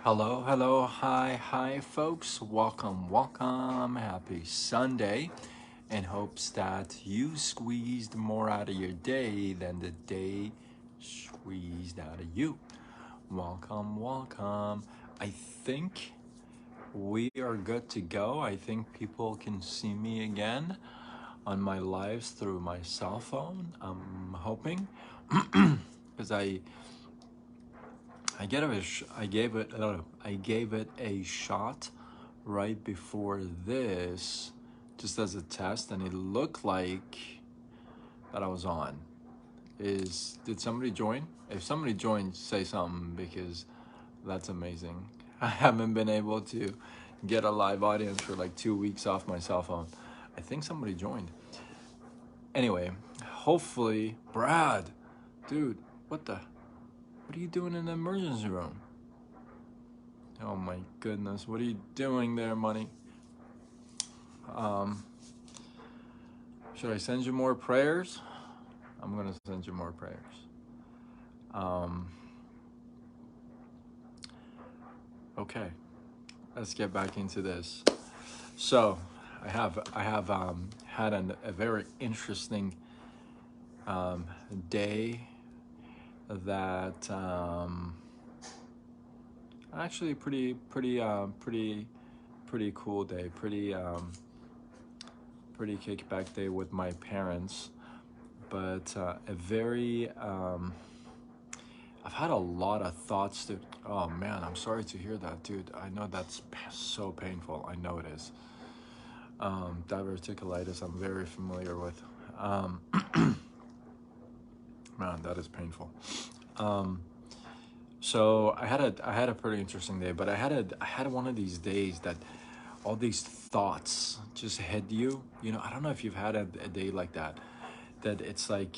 Hello, hello, hi, folks. Welcome. Happy Sunday. In hopes that you squeezed more out of your day than the day squeezed out of you. Welcome. I think we are good to go. I think people can see me again on my lives through my cell phone. I'm hoping because I gave it a shot right before this, just as a test, and it looked like that I was on. Did somebody join? If somebody joined, say something because that's amazing. I haven't been able to get a live audience for like 2 weeks off my cell phone. I think somebody joined. Anyway, hopefully, Brad, dude, what are you doing in the emergency room? Oh my goodness, what are you doing there, money? Should I send you more prayers? I'm gonna send you more prayers. Okay, let's get back into this. So, I have had a very interesting day that actually pretty cool day, pretty kickback day with my parents, but a very I've had a lot of thoughts that, oh man, I'm sorry to hear that, dude. I know that's so painful. I know it is. Diverticulitis, I'm very familiar with. Man, that is painful. So I had a pretty interesting day, but I had one of these days that all these thoughts just hit you. You know, I don't know if you've had a day like that. That it's like,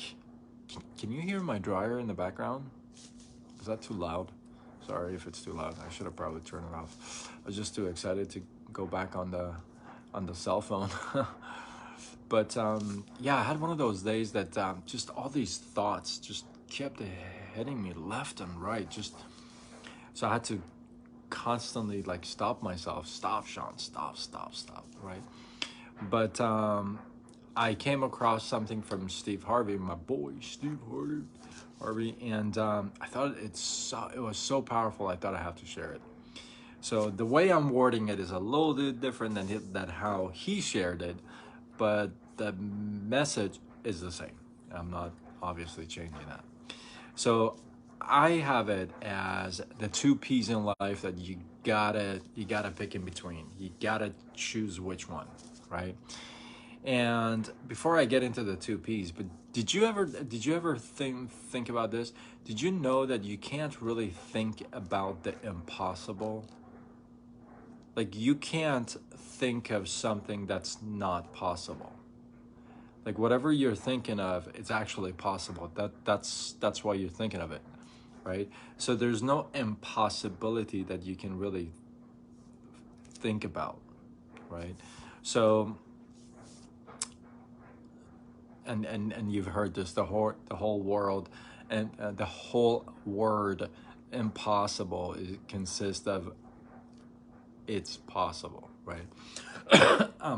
can you hear my dryer in the background? Is that too loud? Sorry if it's too loud. I should have probably turned it off. I was just too excited to go back on the cell phone. But yeah, I had one of those days that just all these thoughts just kept hitting me left and right. So I had to constantly like stop myself. Stop, Sean. Stop. Right. But I came across something from Steve Harvey, my boy Steve Harvey, and I thought it was so powerful. I thought I have to share it. So the way I'm wording it is a little bit different than how he shared it, but the message is the same. I'm not obviously changing that. So I have it as the two P's in life that you gotta pick in between. You gotta choose which one, right? And before I get into the two P's, but did you ever think about this? Did you know that you can't really think about the impossible? Like you can't think of something that's not possible. Like whatever you're thinking of, it's actually possible. That's why you're thinking of it, right? So there's no impossibility that you can really think about, right? So and you've heard this, the whole world and the whole word impossible consists of it's possible, right?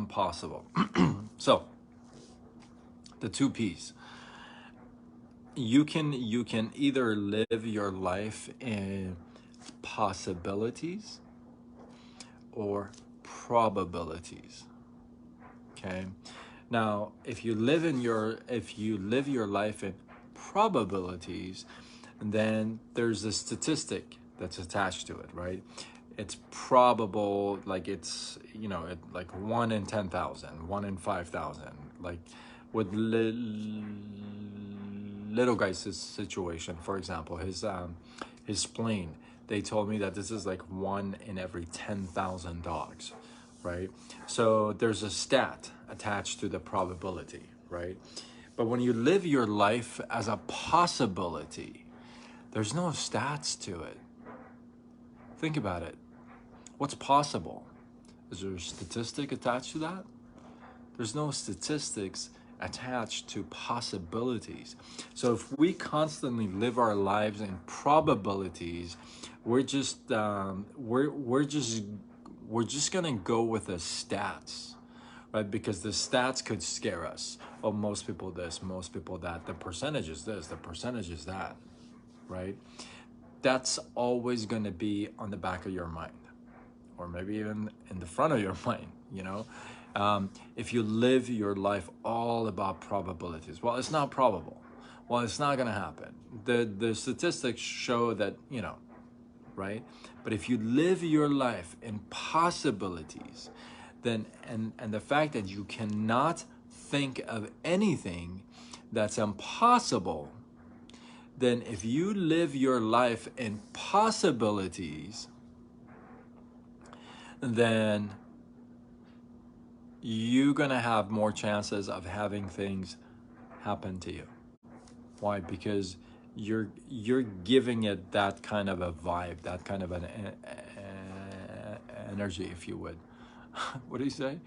Possible. So the two P's. You can either live your life in possibilities or probabilities. Okay. Now, if you live your life in probabilities, then there's a statistic that's attached to it, right? It's probable, like it's like 1 in 10,000, 1 in 5,000, like with little guy's situation, for example, his spleen. They told me that this is like 1 in every 10,000 dogs, right? So there's a stat attached to the probability, right? But when you live your life as a possibility, there's no stats to it. Think about it. What's possible? Is there a statistic attached to that? There's no statistics. attached to possibilities. So if we constantly live our lives in probabilities, we're just we're just gonna go with the stats, right? Because the stats could scare us. Oh, most people this, most people that. The percentage is this, the percentage is that, right? That's always going to be on the back of your mind, or maybe even in the front of your mind, you know? If you live your life all about probabilities, well, it's not probable. Well, it's not going to happen. The statistics show that, you know, right? But if you live your life in possibilities, then and the fact that you cannot think of anything that's impossible, then if you live your life in possibilities, then you're gonna have more chances of having things happen to you. Why? Because you're giving it that kind of a vibe, that kind of an energy, if you would. What do you say?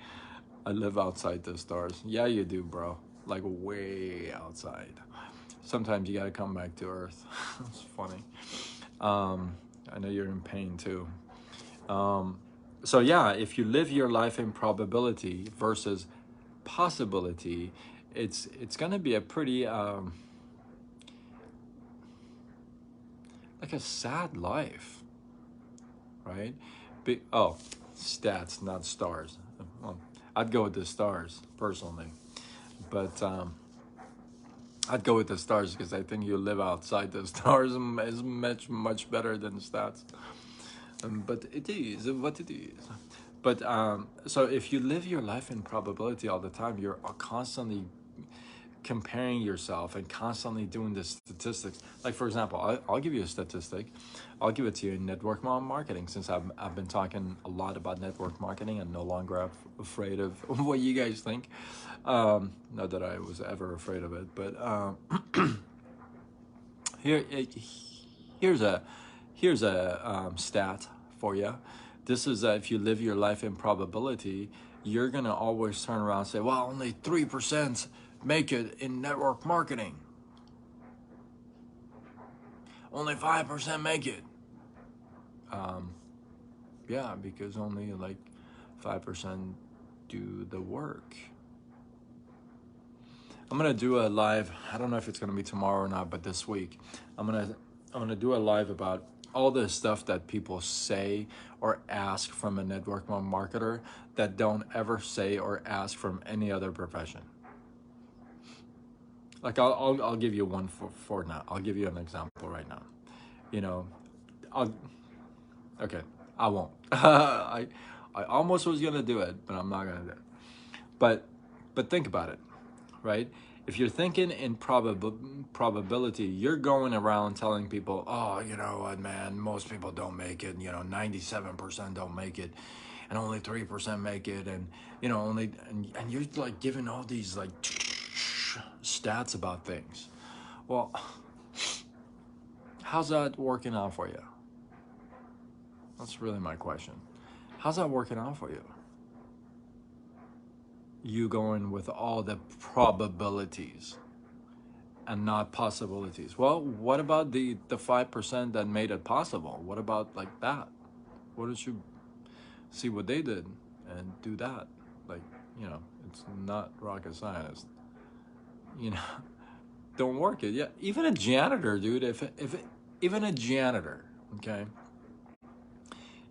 I live outside the stars. Yeah, you do, bro. Like way outside. Sometimes you gotta come back to Earth. It's funny. I know you're in pain too. So yeah, if you live your life in probability versus possibility, it's gonna be a pretty like a sad life, right? Oh, stats, not stars. Well, I'd go with the stars personally, but I'd go with the stars because I think you live outside the stars is much better than stats. But it is what it is. But so if you live your life in probability all the time, you're constantly comparing yourself and constantly doing the statistics. Like for example, I'll give you a statistic. I'll give it to you in network marketing, since I've been talking a lot about network marketing and no longer afraid of what you guys think. Not that I was ever afraid of it, but here here's a stat for you. This is if you live your life in probability, you're gonna always turn around and say, well, only 3% make it in network marketing. Only 5% make it. Yeah, because only like 5% do the work. I'm gonna do a live. I don't know if it's gonna be tomorrow or not, but this week, I'm gonna do a live about all the stuff that people say or ask from a network marketer that don't ever say or ask from any other profession. Like I'll give you one for now. I'll give you an example right now. You know, okay, I won't. I almost was gonna do it, but I'm not gonna do it. But think about it, right? If you're thinking in probability, you're going around telling people, oh, you know what, man, most people don't make it. You know, 97% don't make it, and only 3% make it, and you know, and you're like giving all these like stats about things. Well, how's that working out for you? That's really my question. How's that working out for you? You going with all the probabilities and not possibilities. Well, what about the 5% that made it possible? What about like that? What did you see what they did and do that? Like, you know, it's not rocket science. You know, don't work it. Yeah, even a janitor, dude. If even a janitor, okay,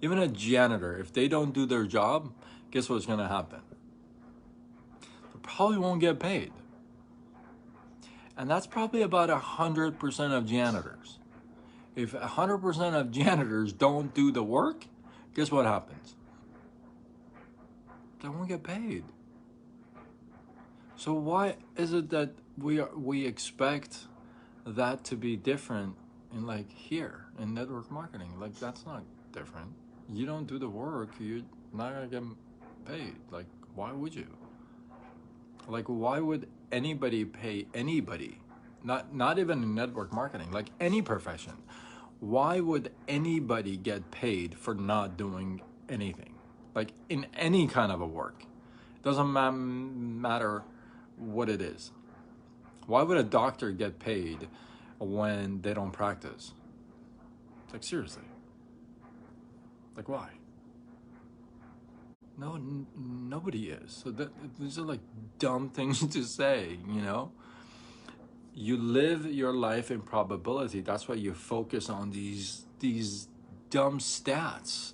even a janitor, if they don't do their job, guess what's gonna happen? They probably won't get paid. And that's probably about 100% of janitors. If 100% of janitors don't do the work, guess what happens? They won't get paid. So why is it that we expect that to be different in like here in network marketing? Like that's not different. You don't do the work, you're not gonna get paid. Like why would you? Like why would anybody pay anybody? Not even in network marketing, like any profession. Why would anybody get paid for not doing anything? Like in any kind of a work. Doesn't matter what it is. Why would a doctor get paid when they don't practice? It's like, seriously. Like, why? No, nobody is. So these are like dumb things to say, you know? You live your life in probability. That's why you focus on these dumb stats.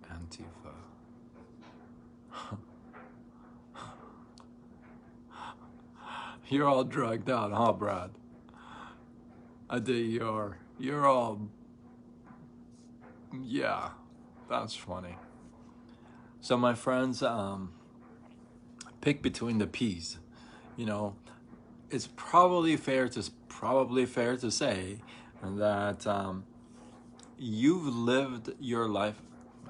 Antifa. You're all drugged out, huh, Brad? I think you're all, yeah, that's funny. So my friends, pick between the P's. You know, it's probably fair to say that you've lived your life,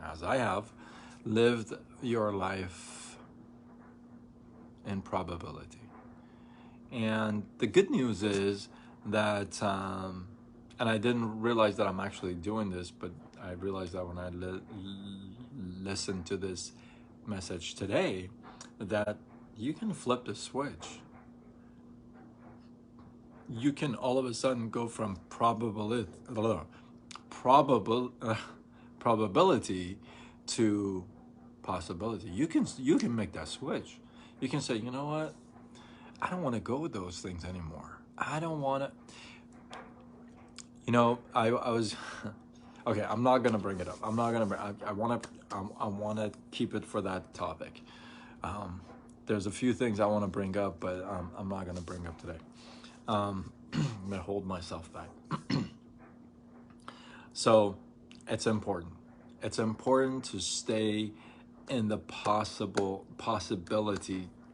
as I have, lived your life in probability. And the good news is that, and I didn't realize that I'm actually doing this, but I realized that when I listened to this message today, that you can flip the switch. You can all of a sudden go from probability to possibility. You can make that switch. You can say, you know what? I don't want to go with those things anymore. I don't want to. You know, I was okay. I'm not gonna bring it up. I'm not gonna. I want to keep it for that topic. There's a few things I want to bring up, but I'm not gonna bring up today. I'm gonna hold myself back. So, it's important. It's important to stay in the possibility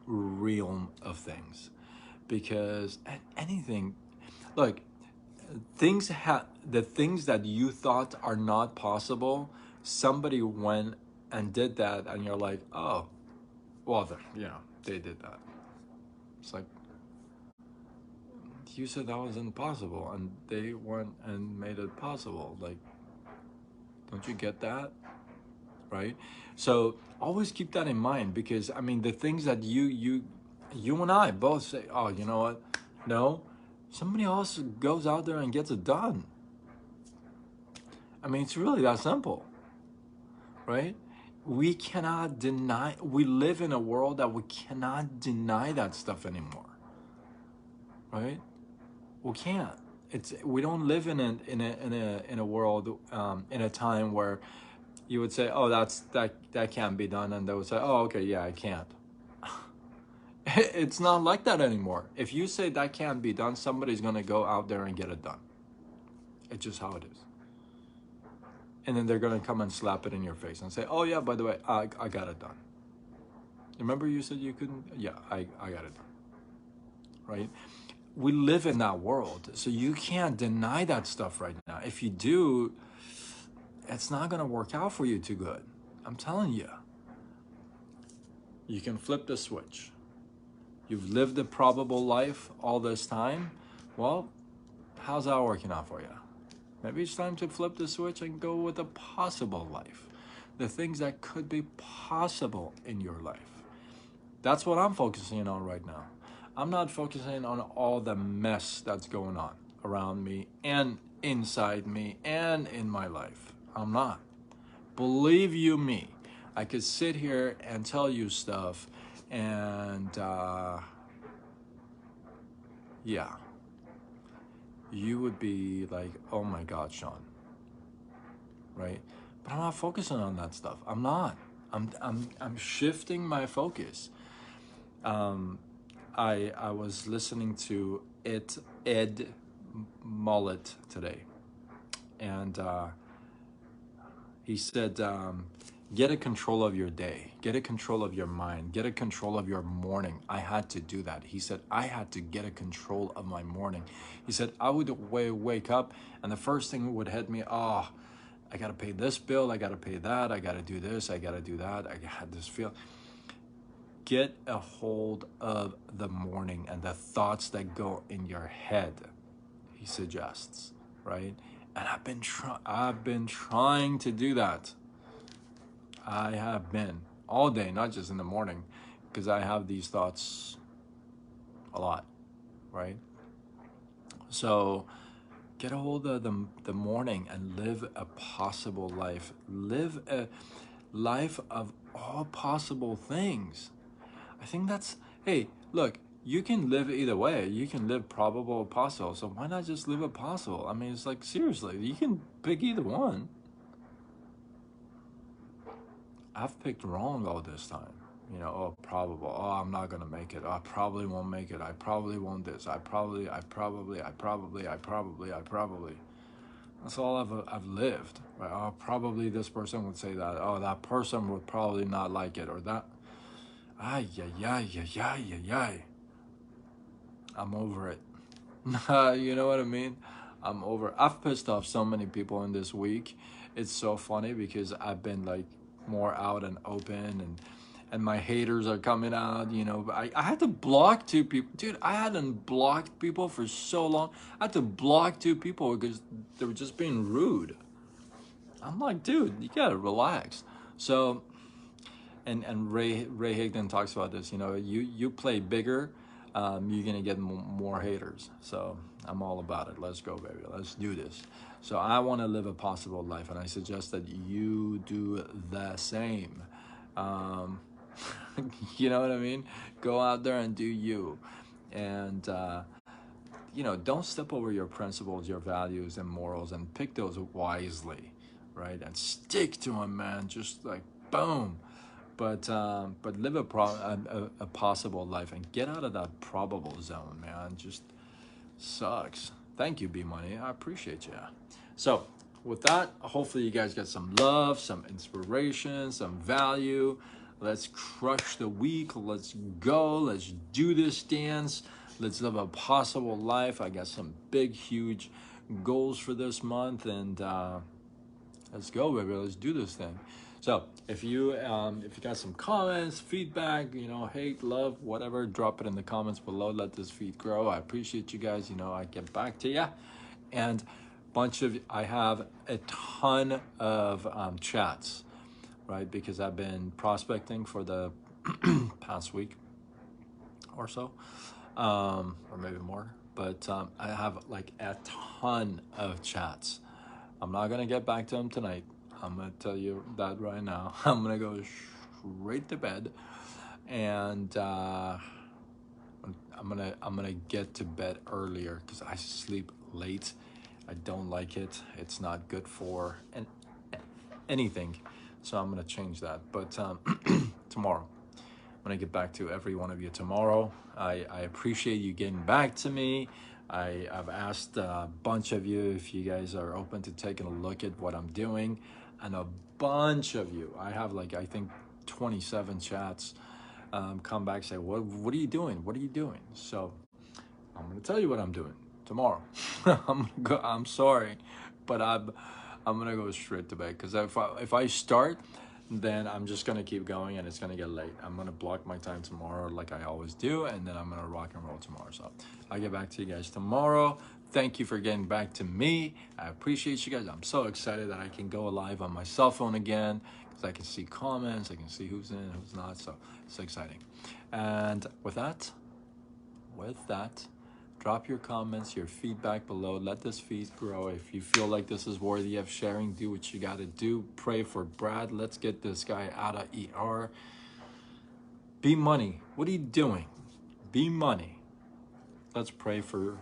realm of things, because anything, look, the things that you thought are not possible, somebody went and did that, and you're like, oh, well, they did that. It's like, you said that was impossible, and they went and made it possible. Like, don't you get that? Right? So always keep that in mind, because I mean, the things that you and I both say, oh, you know what? No, somebody else goes out there and gets it done. I mean, it's really that simple, right? We cannot deny. We live in a world that we cannot deny that stuff anymore, right? We can't. We don't live in a world, in a time where you would say, oh, that can't be done, and they would say, oh, okay, yeah, I can't. It's not like that anymore. If you say that can't be done, somebody's gonna go out there and get it done. It's just how it is. And then they're gonna come and slap it in your face and say, oh yeah, by the way, I got it done. Remember you said you couldn't? Yeah, I got it done. Right? We live in that world, so you can't deny that stuff right now. If you do, it's not gonna work out for you too good. I'm telling you. You can flip the switch. You've lived a probable life all this time. Well, how's that working out for you? Maybe it's time to flip the switch and go with a possible life. The things that could be possible in your life. That's what I'm focusing on right now. I'm not focusing on all the mess that's going on around me and inside me and in my life. I'm not. Believe you me, I could sit here and tell you stuff, and yeah, you would be like, oh my God, Sean, right? But I'm not focusing on that stuff. I'm not. I'm shifting my focus. I was listening to Ed Mullet today, and he said, get a control of your day, get a control of your mind, get a control of your morning. I had to do that. He said, I had to get a control of my morning. He said, I would wake up, and the first thing would hit me, oh, I got to pay this bill, I got to pay that, I got to do this, I got to do that. I had this feel. Get a hold of the morning and the thoughts that go in your head, he suggests, right? And I've been trying to do that. I have been all day, not just in the morning, because I have these thoughts a lot, right? So get a hold of the morning and live a possible life. Live a life of all possible things. I think that's, hey, look, you can live either way. You can live probable or possible. So why not just live a possible? I mean, it's like, seriously, you can pick either one. I've picked wrong all this time. You know, oh, probable. Oh, I'm not gonna make it. Oh, I probably won't make it. I probably won't this. I probably. That's all I've lived. Right? Oh, probably this person would say that. Oh, that person would probably not like it, or that. Ay, ay, ay, ay, ay, ay, ay. I'm over it. You know what I mean? I'm over. I've pissed off so many people in this week. It's so funny because I've been like more out and open, and my haters are coming out. You know, I had to block 2 people, dude. I hadn't blocked people for so long. I had to block 2 people because they were just being rude. I'm like, dude, you gotta relax. So, and Ray Higdon talks about this. You know, you play bigger, you're gonna get more haters. So I'm all about it. Let's go, baby. Let's do this. So I want to live a possible life, and I suggest that you do the same. Um, you know what I mean? Go out there and do you, and you know, don't step over your principles, your values, and morals, and pick those wisely, right? And stick to them, man. Just like boom. But live a possible life and get out of that probable zone, man. Just sucks. Thank you, B Money. I appreciate you. So with that, hopefully you guys get some love, some inspiration, some value. Let's crush the week. Let's go. Let's do this dance. Let's live a possible life. I got some big, huge goals for this month, and let's go, baby. Let's do this thing. So if you got some comments, feedback, you know, hate, love, whatever, drop it in the comments below. Let this feed grow. I appreciate you guys. You know, I get back to you. And I have a ton of chats, right? Because I've been prospecting for the past week or so, or maybe more. But I have like a ton of chats. I'm not gonna get back to them tonight. I'm gonna tell you that right now. I'm gonna go straight to bed, and I'm gonna get to bed earlier because I sleep late. I don't like it. It's not good for anything. So I'm gonna change that. But tomorrow, I'm gonna get back to every one of you tomorrow. I appreciate you getting back to me. I've asked a bunch of you if you guys are open to taking a look at what I'm doing, and a bunch of you, I have like, I think 27 chats, come back and say, what are you doing? What are you doing? So I'm gonna tell you what I'm doing tomorrow. I'm sorry, but I'm gonna go straight to bed, because if I start, then I'm just gonna keep going and it's gonna get late. I'm gonna block my time tomorrow like I always do, and then I'm gonna rock and roll tomorrow. So I'll get back to you guys tomorrow. Thank you for getting back to me. I appreciate you guys. I'm so excited that I can go live on my cell phone again, because I can see comments, I can see who's in, who's not. So it's exciting. And with that, drop your comments, your feedback below. Let this feed grow. If you feel like this is worthy of sharing, do what you got to do. Pray for Brad. Let's get this guy out of ER. B Money, what are you doing? B Money. Let's pray for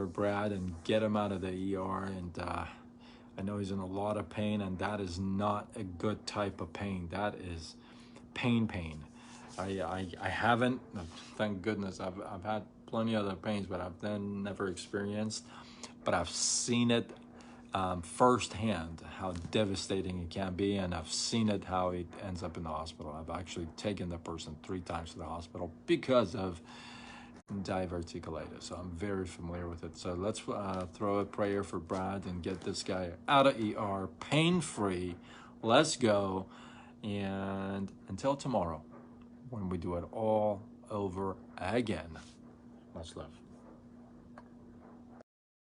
Brad and get him out of the ER. And I know he's in a lot of pain, and that is not a good type of pain. That is pain. I haven't, thank goodness, I've had plenty of other pains, but I've then never experienced, but I've seen it firsthand, how devastating it can be, and I've seen it how it ends up in the hospital. I've actually taken the person 3 times to the hospital because of diverticulitis, so I'm very familiar with it. So let's throw a prayer for Brad and get this guy out of ER, pain-free. Let's go, and until tomorrow, when we do it all over again. Much love.